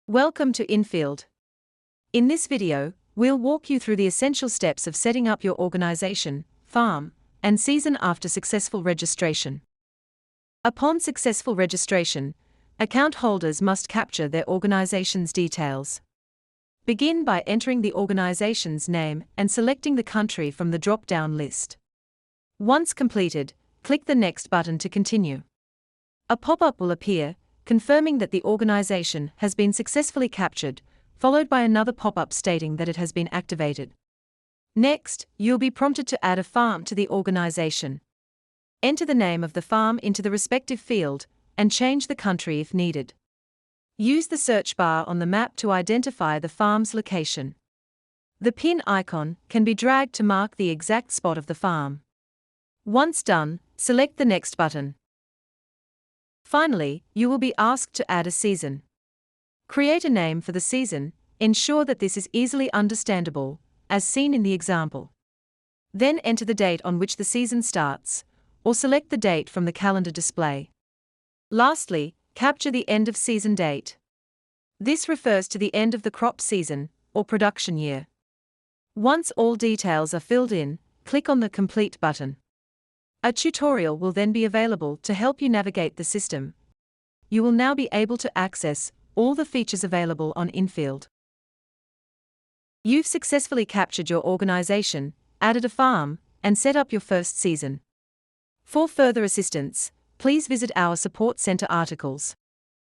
Welcome to InField. In this video, we'll walk you through the essential steps of setting up your organization, farm, and season after successful registration. Upon successful registration, account holders must capture their organization's details. Begin by entering the organization's name and selecting the country from the drop-down list. Once completed, click the Next button to continue. A pop-up will appear, confirming that the organization has been successfully captured, followed by another pop-up stating that it has been activated. Next, you'll be prompted to add a farm to the organization. Enter the name of the farm into the respective field, and change the country if needed. Use the search bar on the map to identify the farm's location. The pin icon can be dragged to mark the exact spot of the farm. Once done, select the Next button. Finally, you will be asked to add a season. Create a name for the season, ensure that this is easily understandable, as seen in the example. Then enter the date on which the season starts, or select the date from the calendar display. Lastly, capture the end of season date. This refers to the end of the crop season, or production year. Once all details are filled in, click on the Complete button. A tutorial will then be available to help you navigate the system. You will now be able to access all the features available on InField. You've successfully captured your organization, added a farm, and set up your first season. For further assistance, please visit our Support Center articles.